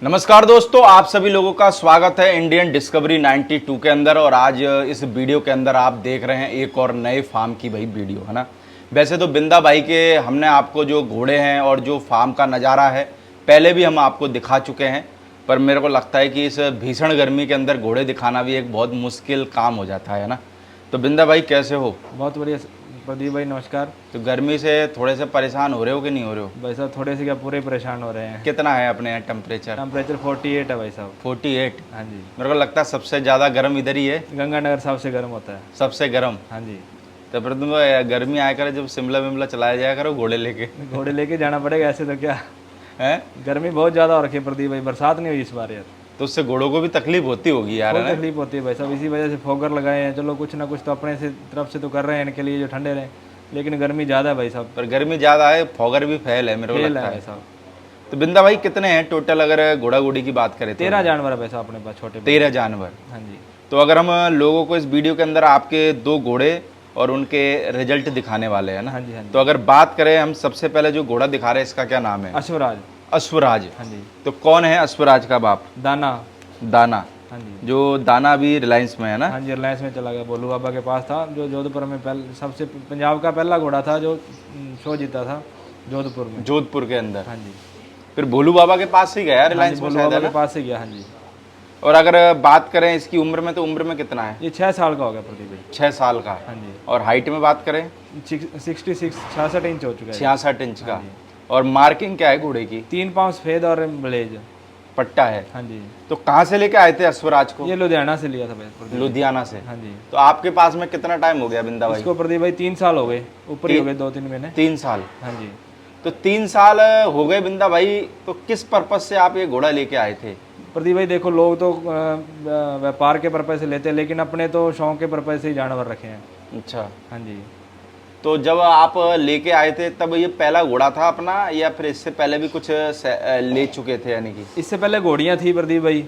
नमस्कार दोस्तों, आप सभी लोगों का स्वागत है इंडियन डिस्कवरी 92 के अंदर। और आज इस वीडियो के अंदर आप देख रहे हैं एक और नए फार्म की भाई वीडियो, है ना। वैसे तो बिंदा भाई के हमने आपको जो घोड़े हैं और जो फार्म का नज़ारा है पहले भी हम आपको दिखा चुके हैं, पर मेरे को लगता है कि इस भीषण गर्मी के अंदर घोड़े दिखाना भी एक बहुत मुश्किल काम हो जाता है ना। तो बिंदा भाई कैसे हो? बहुत बढ़िया प्रदीप भाई, नमस्कार। तो गर्मी से थोड़े से परेशान हो रहे हो कि नहीं हो रहे हो? भाई साहब थोड़े से क्या पूरे परेशान हो रहे हैं। कितना है अपने यहाँ टेम्परेचर? टेम्परेचर 48 है भाई साहब। 48? हाँ जी। मेरे को लगता है सबसे ज़्यादा गर्म इधर ही है। गंगानगर सबसे गर्म होता है। सबसे गर्म? हाँ जी। तो फिर तुम गर्मी आया करे जब शिमला विमला चलाया जाया करो घोड़े लेके। घोड़े लेके जाना पड़ेगा, ऐसे तो क्या हैं? गर्मी बहुत ज़्यादा हो रखी है प्रदीप भाई, बरसात नहीं हुई इस बार यार। तो उससे घोड़ों को भी तकलीफ होती होगी यार, है बहुत ना? तकलीफ होती है भाई साहब, इसी वजह से फोगर लगाए हैं। चलो कुछ ना कुछ तो अपने से तरफ से तो कर रहे हैं इनके लिए जो ठंडे रहे, लेकिन गर्मी ज़्यादा है भाई साहब। पर गर्मी ज़्यादा है, फॉगर भी फैल है मेरे को फेल लगता है है। भाई साहब। तो बिंदा भाई कितने हैं टोटल अगर घोड़ा घोड़ी की बात करें तो? 13 जानवर है भाई साहब अपने पास, छोटे 13 जानवर। हाँ जी। तो अगर हम लोगों को इस वीडियो के अंदर आपके 2 घोड़े और उनके रिजल्ट दिखाने वाले हैं ना। हाँ जी, हाँ जी। तो अगर बात करें हम सबसे पहले जो घोड़ा दिखा रहे हैं इसका क्या नाम है? अश्वराज। अश्वराज। हाँ जी। तो कौन है अश्वराज का बाप? दाना। दाना। हाँ जी। जो दाना भी रिलायंस में है ना? हाँ जी, रिलायंस में चला गया, भोलू बाबा के पास था, जो जोधपुर में पहले सबसे पंजाब का पहला घोड़ा था जो शो जीता था जोधपुर में। जोधपुर के अंदर? हाँ जी। फिर भोलू बाबा के पास ही गया हाँ जी, रिलायंस में भोलू शायद, बाबा है के ना? पास से गया। हाँ जी। और अगर बात करें इसकी उम्र में तो उम्र में कितना है? ये 6 साल का हो गया प्रदीप भाई। 6 साल का। हाँ जी। और हाइट में बात करें? 66 इंच हो चुका है। 66 इंच का। हाँ जी। और मार्किंग क्या है घोड़े की? 3 पाँव सफेद और ब्लेज पट्टा है। हाँ जी। तो कहाँ से लेके आए थे अश्वराज को? ये लुधियाना से लिया था भाई प्रदीप। लुधियाना से। हाँ जी। तो आपके पास में कितना टाइम हो गया बिंदा भाई? इसको प्रदीप भाई 3 साल हो गए, ऊपर ही हो गए, 2-3 महीने। 3 साल। हाँ जी। तो 3 साल हो गए बिंदा भाई, तो किस पर्पज से आप ये घोड़ा लेके आए थे? प्रदीप भाई देखो, लोग तो व्यापार के पर्पज से लेते हैं, लेकिन अपने तो शौक के पर्पज से ही जानवर रखे हैं। अच्छा। हाँ जी। तो जब आप लेके आए थे तब ये पहला घोड़ा था अपना, या फिर इससे पहले भी कुछ ले चुके थे यानी कि? इससे पहले घोड़ियाँ थी प्रदीप भाई।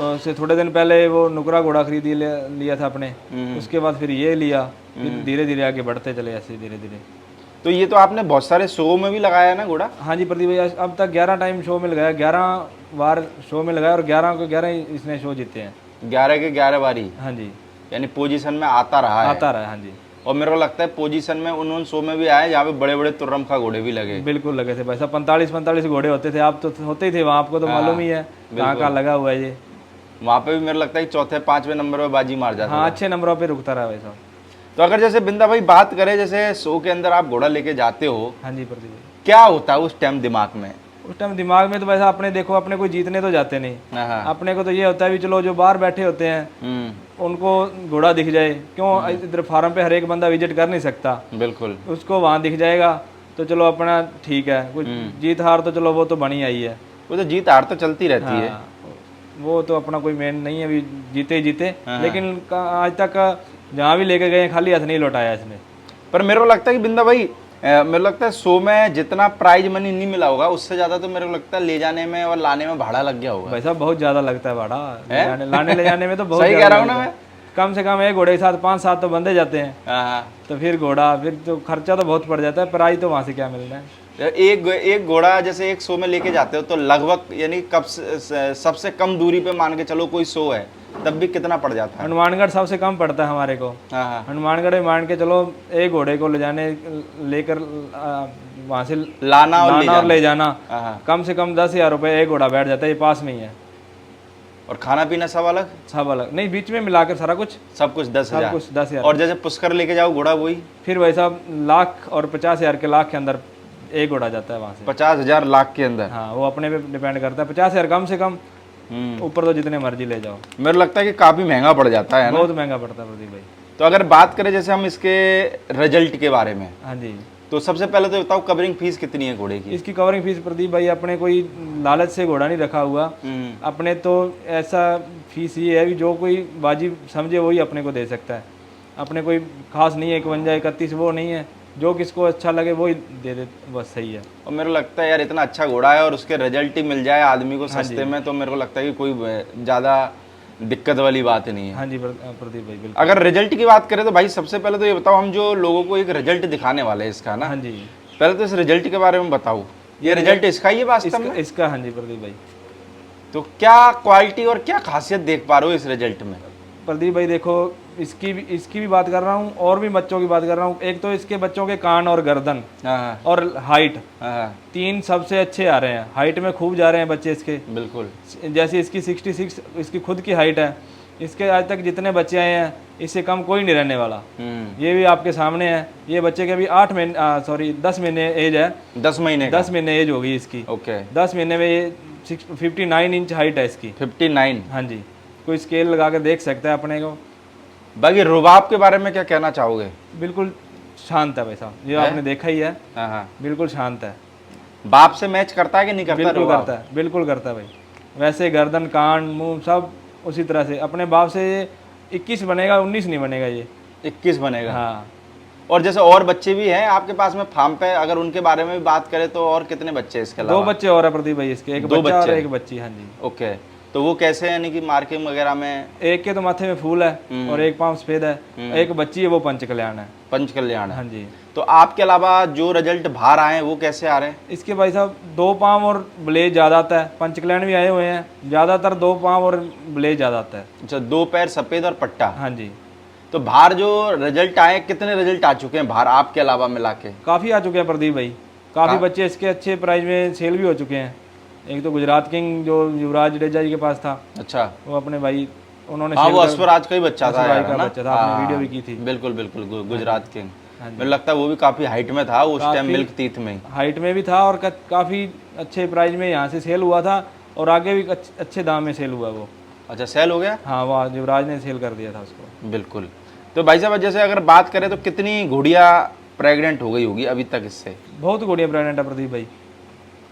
उससे थोड़े दिन पहले वो नुकरा घोड़ा खरीद लिया था अपने। उसके बाद फिर ये लिया, फिर धीरे धीरे आगे बढ़ते चले ऐसे धीरे धीरे। तो ये तो आपने बहुत सारे शो में भी लगाया है ना घोड़ा? हाँ जी प्रदीप भाई, अब तक 11 टाइम शो में लगाया, 11 बार शो में लगाया, और 11 को 11 इसने शो जीते हैं। 11 के 11 बारी? हाँ जी। यानी पोजीशन में आता रहा है? आता रहा है। हाँ जी। और मेरे को लगता है पोजीशन में उन शो में भी आए जहाँ पे बड़े बड़े तुर्रम खा घोड़े भी लगे। बिल्कुल लगे थे भाई साहब, 45 घोड़े होते थे। आप तो होते ही थे वहाँ, आपको तो मालूम ही है कहाँ कहाँ लगा हुआ है ये। वहाँ पे भी मेरे लगता है कि चौथे 5वें नंबर पे बाजी मार जाता है। हाँ, अच्छे नंबरों पे रुकता रहा भाई साहब। तो अगर जैसे बिंदा भाई बात करें, जैसे शो के अंदर आप घोड़ा लेके जाते हो, हाँ जी प्रदीप भाई। क्या होता है उस टाइम दिमाग में? उस टाइम दिमाग में तो वैसा अपने देखो, अपने कोई जीतने तो जाते नहीं। हाँ। अपने को तो ये होता है भी चलो जो बाहर बैठे होते हैं उनको घोड़ा दिख जाए। क्यों, इधर फार्म पे हर एक बंदा विजिट कर नहीं सकता, बिल्कुल। उसको वहाँ दिख जाएगा तो चलो अपना ठीक है। कुछ जीत हार तो चलो वो तो बनी आई है, वो तो जीत हार तो चलती रहती है। हाँ, वो तो अपना कोई मेन नहीं है, अभी जीते ही जीते। लेकिन आज तक जहाँ भी लेके गए खाली हाथ नहीं लौटाया इसने। पर मेरे को लगता है कि बिंदा भाई, मेरे को लगता है शो में जितना प्राइज मनी नहीं मिला होगा उससे ज्यादा तो मेरे को लगता है ले जाने में और लाने में भाड़ा लग गया होगा। भाई साहब बहुत ज्यादा लगता है भाड़ा, लाने ले जाने में तो बहुत सही कह रहा हूँ ना मैं? कम से कम एक घोड़े के साथ 5-7 तो बंदे जाते हैं। हाँ। तो फिर घोड़ा, फिर तो खर्चा तो बहुत पड़ जाता है, प्राइस तो वहाँ से क्या मिलना है। एक घोड़ा जैसे एक शो में लेके जाते हो तो लगभग यानी कब सबसे कम दूरी पे मान के चलो कोई शो है तब भी कितना पड़ जाता है? हनुमानगढ़ सबसे कम पड़ता है हमारे को। हाँ। हनुमानगढ़ में मान के चलो एक घोड़े को ले जाने लेकर वहाँ से लाना और ले जाना हाँ। कम से कम 10,000 रुपये एक घोड़ा बैठ जाता है, ये पास में ही है। और खाना पीना सब अलग? सब अलग नहीं, बीच में मिलाकर सारा कुछ सब कुछ 10,000? सब कुछ 10,000। और जैसे पुष्कर लेके जाओ घोड़ा वही फिर वही साहब लाख और 50,000 के लाख के अंदर एक घोड़ा जाता है वहाँ से। 50,000 लाख के अंदर? हाँ, वो अपने पे डिपेंड करता है। 50,000 कम से कम, ऊपर तो जितने मर्जी ले जाओ। मेरे लगता है कि काफी महंगा पड़ जाता है ना? बहुत महंगा पड़ता है प्रदीप भाई। तो अगर बात करें जैसे हम इसके रिजल्ट के बारे में, हाँ जी, तो सबसे पहले तो बताओ कवरिंग फीस कितनी है घोड़े की? इसकी कवरिंग फीस प्रदीप भाई, अपने कोई लालच से घोड़ा नहीं रखा हुआ। अपने तो ऐसा फीस ये है भी जो कोई बाजी समझे वही अपने को दे सकता है। अपने कोई खास नहीं है 51-31 वो नहीं है, जो किसको अच्छा लगे वो ही दे दे, बस सही है। और मेरे को लगता है यार इतना अच्छा घोड़ा है और उसके रिजल्ट ही मिल जाए आदमी को सस्ते में, तो मेरे को लगता है कि कोई ज़्यादा दिक्कत वाली बात नहीं है। हाँ जी प्रदीप भाई, बिल्कुल। अगर रिजल्ट की बात करें तो भाई सबसे पहले तो ये बताओ, हम जो लोगों को एक रिजल्ट दिखाने वाले हैं इसका ना, हाँ जी, पहले तो इस रिजल्ट के बारे में बताओ। ये रिजल्ट इसका ही है वास्तव में? इसका हाँ जी प्रदीप भाई, तो क्या क्वालिटी और क्या खासियत देख पा रहे हो इस रिजल्ट में? प्रदीप भाई देखो, इसकी भी बात कर रहा हूँ और भी बच्चों की बात कर रहा हूँ। एक तो इसके बच्चों के कान और गर्दन हाँ और हाइट, हाँ, तीन सबसे अच्छे आ रहे हैं। हाइट में खूब जा रहे हैं बच्चे इसके। बिल्कुल। जैसे इसकी 66 इसकी खुद की हाइट है। इसके आज तक जितने बच्चे आए हैं इससे कम कोई नहीं रहने वाला। ये भी आपके सामने है। ये बच्चे के अभी 10 महीने एज है। 10 महीने 10 महीने एज हो गई इसकी। ओके। 10 महीने में ये 59 इंच हाइट है इसकी। 59। हाँ जी, कोई स्केल लगा के देख सकता है अपने को। बाकी रुबाब के बारे में क्या कहना चाहोगे? बिल्कुल शांत है भाई साहब, ये आपने देखा ही है। हाँ हाँ। बिल्कुल शांत है। बाप से मैच करता है कि नहीं करता? बिल्कुल रुबाब? करता है, बिल्कुल करता है भाई। वैसे गर्दन, कान, मुंह सब उसी तरह से। अपने बाप से ये 21 बनेगा, 19 नहीं बनेगा ये। 21 बनेगा। हाँ। और जैसे और बच्चे भी हैं आपके पास में फार्म पे, अगर उनके बारे में भी बात करें तो और कितने बच्चे हैं इसके 2 अलावा? बच्चे और है प्रदीप भाई इसके, एक दो बच्चा और बच्चे? एक बच्ची। हाँ जी। ओके, तो वो कैसे हैं, यानी कि मार्किंग वगैरह में? एक के तो माथे में फूल है और एक पाँव सफेद है। एक बच्ची है वो पंच कल्याण है। पंच कल्याण है। हाँ जी। तो आपके अलावा जो रिजल्ट बाहर आए हैं वो कैसे आ रहे हैं? इसके भाई साहब 2 पाँव और ब्लेज ज़्यादा आता है। पंच कल्याण भी आए हुए हैं, ज़्यादातर 2 पाँव और ब्लेज ज़्यादा आता है। अच्छा, 2 पैर सफेद और पट्टा। हाँ जी। तो बाहर जो रिजल्ट आए, कितने रिजल्ट आ चुके हैं बाहर आपके अलावा मिला के? काफ़ी आ चुके हैं प्रदीप भाई। काफ़ी बच्चे इसके अच्छे प्राइस में सेल भी हो चुके हैं। एक तो गुजरात किंग जो युवराज जडेजा जी के पास था, अच्छा, वो अपने भाई उन्होंने हाँ, वो अस्वराज का ही बच्चा था यार, का है ना? बच्चा था, आपने हाँ, वीडियो भी की थी। बिल्कुल बिल्कुल, गुजरात किंग। हाँ जी। मुझे लगता है वो भी काफी हाइट में था उस टाइम, काफी मिल्क तीथ में। हाइट में भी था और काफ़ी अच्छे प्राइस में यहाँ से सेल हुआ था और आगे भी अच्छे दाम में सेल हुआ वो। अच्छा, सेल हो गया? हाँ, वह युवराज ने सेल कर दिया था उसको। बिल्कुल। तो भाई साहब जैसे अगर बात करें तो कितनी घोड़िया प्रेग्नेंट हो गई होगी अभी तक इससे? बहुत गुड़िया प्रेगनेंट है प्रदीप भाई।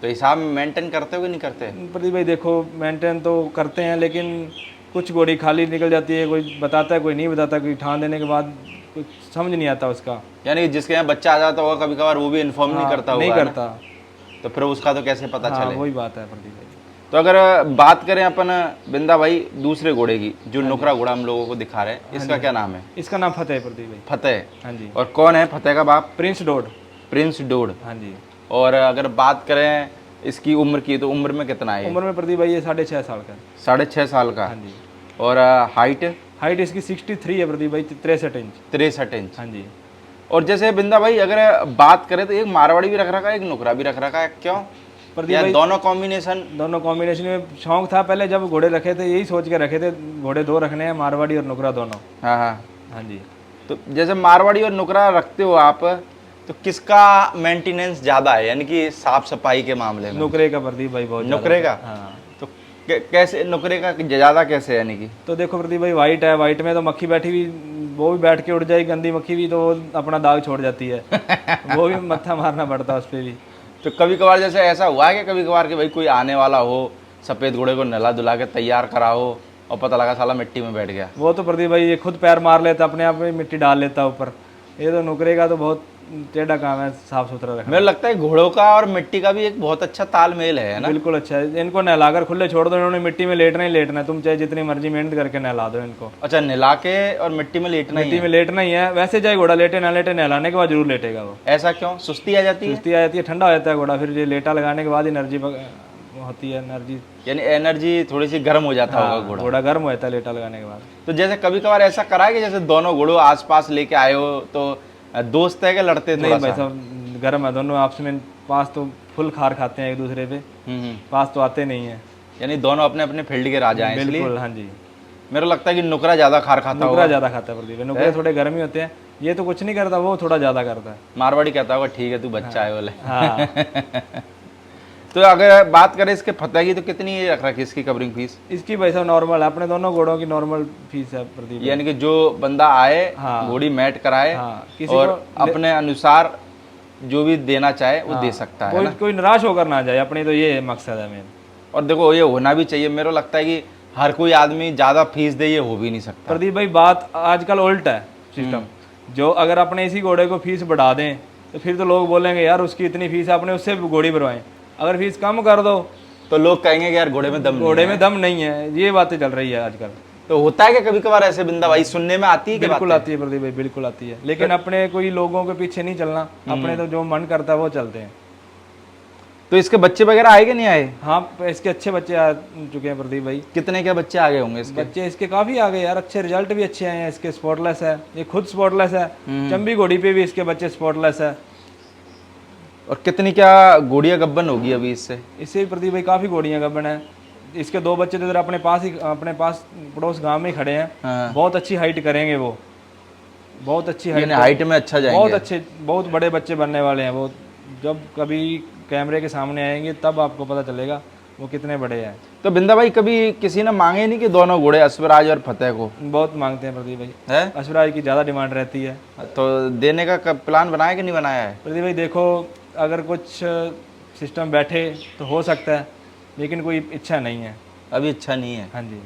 तो हिसाब में मेंटेन करते हो कि नहीं करते? प्रदीप भाई देखो, मेंटेन तो करते हैं लेकिन कुछ गोड़ी खाली निकल जाती है। कोई बताता है, कोई नहीं बताता। कोई ठान देने के बाद कुछ समझ नहीं आता उसका। यानी कि जिसके यहाँ बच्चा आ जाता होगा कभी कभार, वो भी इन्फॉर्म नहीं करता होगा? नहीं है ना? करता। तो फिर उसका तो कैसे पता हाँ, चले? वही बात है प्रदीप भाई। तो अगर बात करें अपन बिंदा भाई दूसरे घोड़े की, जो नुकरा घोड़ा हम लोगों को दिखा रहे हैं, इसका क्या नाम है? इसका नाम फतेह है प्रदीप भाई। फतेह। हाँ जी। और कौन है फतेह का बाप? प्रिंस डोड। प्रिंस डोड। हाँ जी। और अगर बात करें इसकी उम्र की, तो उम्र में कितना है? उम्र में प्रदीप भाई ये 6.5 साल का है। 6.5 साल का। हाँ जी। और हाइट? हाइट इसकी 63 है प्रदीप भाई, 63 इंच। 63 इंच। हाँ जी। और जैसे बिंदा भाई अगर बात करें तो एक मारवाड़ी भी रख रखा है, एक नुकरा भी रख रखा है, क्यों? प्रदीप या भाई दोनों कॉम्बिनेशन? दोनों कॉम्बिनेशन में शौक था पहले, जब घोड़े रखे थे यही सोच के रखे थे घोड़े 2 रखने हैं, मारवाड़ी और नुकरा दोनों। हाँ हाँ। हाँ जी। तो जैसे मारवाड़ी और नुकरा रखते हो आप, तो किसका मेंटेनेंस ज्यादा है, यानी कि साफ सफाई के मामले में? नुकरे का प्रदीप भाई बहुत ज्यादा। नुकरे का? हाँ। तो कैसे नुकरे का ज्यादा कैसे, यानी कि? तो देखो प्रदीप भाई, वाइट है, वाइट में तो मक्खी बैठी हुई, वो भी बैठ के उड़ जाएगी, गंदी मक्खी भी, तो वो अपना दाग छोड़ जाती है। वो भी मत्था मारना पड़ता है उस पर भी। तो कभी कभार जैसे ऐसा हुआ है कि कभी कभार कि भाई कोई आने वाला हो, सफेद घोड़े को नहला धुला के तैयार करा हो और पता लगा साला मिट्टी में बैठ गया? वो तो प्रदीप भाई ये खुद पैर मार लेता, अपने आप में मिट्टी डाल लेता ऊपर। ये तो नुकरे का तो बहुत टेढ़ा काम है साफ सुथरा रखना। मुझे लगता है घोड़ों का और मिट्टी का भी एक बहुत अच्छा तालमेल है ना? बिल्कुल अच्छा है। इनको नहलाकर खुले छोड़ दो, इन्होंने मिट्टी में लेटना ही लेटना है। तुम चाहे जितनी मर्जी मेहनत करके नहला दो इनको। अच्छा, नहला के और मिट्टी में लेटना ही मिट्टी है? में लेटना ही है। वैसे चाहे घोड़ा लेटे ना लेटे, नहलाने के बाद जरूर लेटेगा वो। ऐसा क्यों? सुस्ती आ जाती है? सुस्ती आ जाती है, ठंडा हो जाता है घोड़ा, फिर ये लेटा लगाने के बाद एनर्जी होती है। एनर्जी यानी एनर्जी थोड़ी सी गर्म हो जाता होगा घोड़ा? घोड़ा गर्म हो जाता है लेटा लगाने के बाद। तो जैसे कभी कभार ऐसा करा है कि जैसे दोनों घोड़ों आसपास लेके आए हो तो दोस्त है कि लड़ते नहीं थोड़ा भाई सा? साहब, गर्म है दोनों आपस में। पास तो फुल खार खाते हैं एक दूसरे पे, पास तो आते नहीं है। यानी दोनों अपने अपने फील्ड के राजा हैं इसलिए? बिल्कुल। हाँ जी। मेरे को लगता है कि नुकरा ज्यादा खार खाता नुकरा होगा। ज्यादा खाता है प्रदीप। नुकरे थोड़े गर्म ही होते हैं, ये तो कुछ नहीं करता, वो थोड़ा ज्यादा करता है। मारवाड़ी कहता होगा ठीक है तू बच्चा है बोले। हाँ। तो अगर बात करें इसके फतेह की, तो कितनी रख रखी इसकी कवरिंग फीस? इसकी भाई साहब नॉर्मल है, अपने दोनों घोड़ों की नॉर्मल फीस है प्रदीप। यानी कि जो बंदा आए, हाँ। घोड़ी मैट कराए, हाँ, किसी और को अपने अनुसार जो भी देना चाहे वो दे सकता है ना? कोई निराश होकर ना जाए, अपनी तो ये मकसद है मेन। और देखो ये होना भी चाहिए। मेरे को लगता है कि हर कोई आदमी ज्यादा फीस दे, ये हो भी नहीं सकता। प्रदीप भाई बात आजकल उल्टा है सिस्टम। जो अगर अपने इसी घोड़े को फीस बढ़ा दें तो फिर तो लोग बोलेंगे यार उसकी इतनी फीस है, आपने उससे घोड़ी भरवाएं। अगर फीस कम कर दो तो लोग कहेंगे कि यार घोड़े में दम नहीं घोड़े है। में दम नहीं है। ये बातें चल रही है आजकल। तो होता है कि कभी कभार ऐसे बिंदा भाई सुनने में आती है कि बिल्कुल बातें? आती है प्रदीप भाई, बिल्कुल आती है। लेकिन अपने कोई लोगों के पीछे नहीं चलना, अपने तो जो मन करता है वो चलते हैं। तो इसके बच्चे वगैरह आए कि नहीं आए? हाँ, इसके अच्छे बच्चे आ चुके हैं प्रदीप भाई। कितने क्या बच्चे आ गए होंगे इसके? बच्चे इसके काफी आ गए यार, अच्छे रिजल्ट भी अच्छे आए हैं इसके। स्पॉटलेस है, ये खुद स्पॉटलेस है। चंबी घोड़ी पे भी इसके बच्चे स्पॉटलेस है। और कितनी क्या घोड़ियां गब्बन होगी अभी इससे? इससे भी प्रदीप भाई काफी घोड़ियां गब्बन है। इसके 2 बच्चे तो इधर अपने पास पड़ोस गांव में ही खड़े हैं। हाँ। बहुत अच्छी हाइट करेंगे वो, बहुत अच्छी हाइट, हाइट में अच्छा जाएंगे। बहुत अच्छे, बहुत बड़े बच्चे बनने वाले हैं वो। जब कभी कैमरे के सामने आएंगे तब आपको पता चलेगा वो कितने बड़े हैं। तो बिंदा भाई कभी किसी ने मांगे नहीं कि दोनों घोड़े अश्वराज और फतेह को? बहुत मांगते हैं प्रदीप भाई, है अश्वराज की ज़्यादा डिमांड रहती है। तो देने का प्लान बनाया कि नहीं बनाया है? प्रदीप भाई देखो, अगर कुछ सिस्टम बैठे तो हो सकता है, लेकिन कोई इच्छा नहीं है अभी। इच्छा नहीं है? हाँ जी,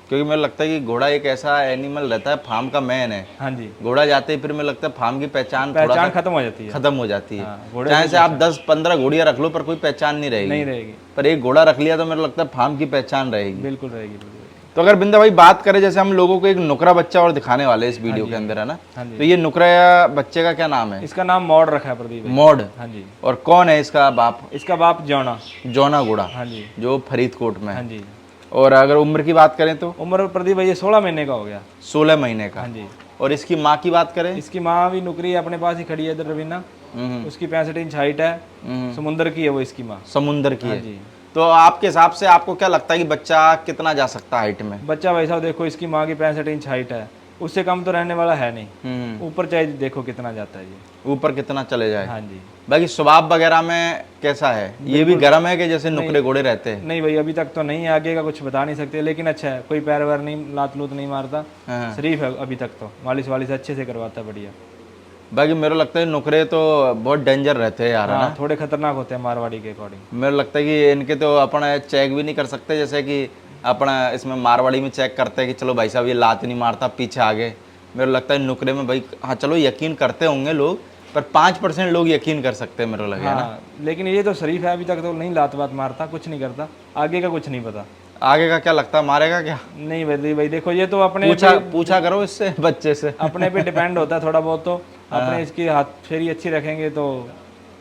क्योंकि मुझे लगता है कि घोड़ा एक ऐसा एनिमल रहता है, फार्म का मैन है। हाँ जी। घोड़ा जाते ही फिर मुझे लगता है फार्म की पहचान थोड़ा पहचान सा खत्म हो जाती है। खत्म हो जाती है। हाँ, घोड़े चाहे से आप 10-15 घोड़ियां रख लो पर कोई पहचान नहीं नहीं रहेगी। रहेगी, पर एक घोड़ा रख लिया तो मेरे लगता है फार्म की पहचान रहेगी। बिल्कुल रहेगी प्रदीप भाई। तो अगर बिंदा भाई बात करें, जैसे हम लोगों को एक नुकरा बच्चा और दिखाने वाले हैं इस वीडियो के अंदर, है ना? हाँ जी। तो ये नुकरा बच्चे का क्या नाम है? इसका नाम मॉड रखा है प्रदीप भाई। मॉड। हाँ जी। और कौन है इसका बाप? इसका बाप जौना। जौना घोड़ा, हाँ जी, जो फरीदकोट में हाँ है। जी। और अगर उम्र की बात करें तो उम्र प्रदीप भाई ये 16 महीने का हो गया। 16 महीने का। हाँ जी। और इसकी माँ की बात करें? इसकी माँ भी नुकरी है, अपने पास ही खड़ी है इधर रवीना। उसकी 65 इंच हाइट है। समुंदर की है वो इसकी माँ। समुंदर की हाँ है। जी। तो आपके हिसाब से आपको क्या लगता है कि बच्चा कितना जा सकता है हाइट में? बच्चा भाई साहब देखो, इसकी माँ की 65 इंच हाइट है, उससे कम तो रहने वाला है नहीं। ऊपर चाहे देखो कितना जाता है ये, ऊपर कितना चले जाए। हाँ जी। बाकी स्वभाव वगैरह में कैसा है? ये भी गर्म है कि जैसे नुकरे घोड़े रहते हैं? नहीं भाई, अभी तक तो नहीं है, आगे का कुछ बता नहीं सकते, लेकिन अच्छा है, कोई पैर वैर नहीं, लात लूत नहीं मारता। हाँ। शरीफ है अभी तक तो, मालिश वालिश अच्छे से करवाता है, बढ़िया। बाकी मेरे को लगता है नुकरे तो बहुत डेंजर रहते हैं यार, है हाँ, ना? थोड़े खतरनाक होते हैं मारवाड़ी के अकॉर्डिंग। मेरे को लगता है कि इनके तो अपन चेक भी नहीं कर सकते, जैसे कि अपना इसमें मारवाड़ी में चेक करते हैं कि चलो भाई साहब ये लात नहीं मारता पीछे आगे। मेरे को लगता है नुकरे में भाई, हाँ चलो यकीन करते होंगे लोग, पर 5% लोग यकीन कर सकते हैं मेरे को लगे, है ना? हाँ, लेकिन ये तो शरीफ है, अभी तक तो नहीं लात बात मारता, कुछ नहीं करता, आगे का कुछ नहीं पता। आगे का क्या लगता है, मारेगा क्या? नहीं भाई देखो, ये तो अपने पूछा करो इससे, बच्चे से। अपने पे डिपेंड होता है थोड़ा बहुत, तो अपने इसकी हाथ फेरी अच्छी रखेंगे तो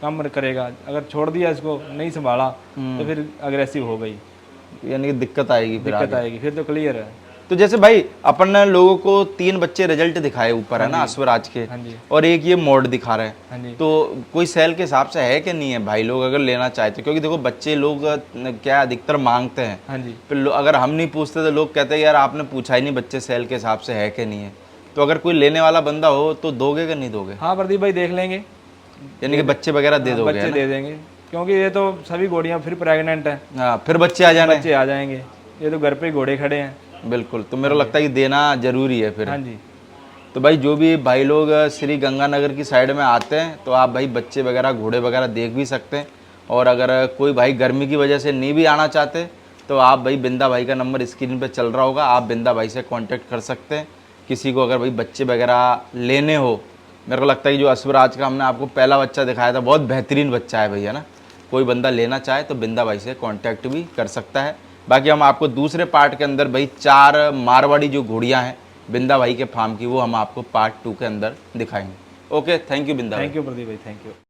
कम करेगा। अगर छोड़ दिया इसको, नहीं संभाला, तो फिर अग्रेसिव हो गई, यानी कि दिक्कत आएगी, फिर दिक्कत आएगी, फिर तो क्लियर है। तो जैसे भाई अपन ने लोगों को 3 बच्चे रिजल्ट दिखाए ऊपर, है ना, अश्वराज के, हाँ जी। और एक ये मोड दिखा रहे हैं। हाँ जी। तो कोई सेल के हिसाब से है कि नहीं है भाई, लोग अगर लेना चाहते? क्योंकि देखो बच्चे लोग क्या अधिकतर मांगते हैं। हाँ जी। फिर अगर हम नहीं पूछते तो लोग कहते हैं यार आपने पूछा ही नहीं बच्चे सेल के हिसाब से है कि नहीं है। तो अगर कोई लेने वाला बंदा हो तो दोगे कि नहीं दोगे? हाँ प्रदीप भाई, देख लेंगे, यानी कि बच्चे वगैरह दे दोगे? बच्चे दे देंगे, क्योंकि ये तो सभी घोड़ियाँ फिर प्रेग्नेंट है, हाँ, फिर बच्चे आ जाने। बच्चे आ जाएंगे, ये तो घर पे घोड़े खड़े हैं। बिल्कुल। तो मेरे को लगता है कि देना जरूरी है फिर। हाँ जी। तो भाई जो भी भाई लोग श्री गंगानगर की साइड में आते हैं तो आप भाई बच्चे वगैरह घोड़े वगैरह देख भी सकते हैं। और अगर कोई भाई गर्मी की वजह से नहीं भी आना चाहते तो आप भाई बिंदा भाई का नंबर स्क्रीन पे चल रहा होगा, आप बिंदा भाई से कांटेक्ट कर सकते हैं। किसी को अगर भाई बच्चे वगैरह लेने हो, मेरे को लगता है कि जो अश्वराज का हमने आपको पहला बच्चा दिखाया था बहुत बेहतरीन बच्चा है भैया ना, कोई बंदा लेना चाहे तो बिंदा भाई से कांटेक्ट भी कर सकता है। बाकी हम आपको दूसरे पार्ट के अंदर भाई 4 मारवाड़ी जो घोड़ियाँ हैं बिंदा भाई के फार्म की, वो हम आपको पार्ट 2 के अंदर दिखाएंगे। ओके, थैंक यू बिंदा भाई। थैंक यू प्रदीप भाई, थैंक यू।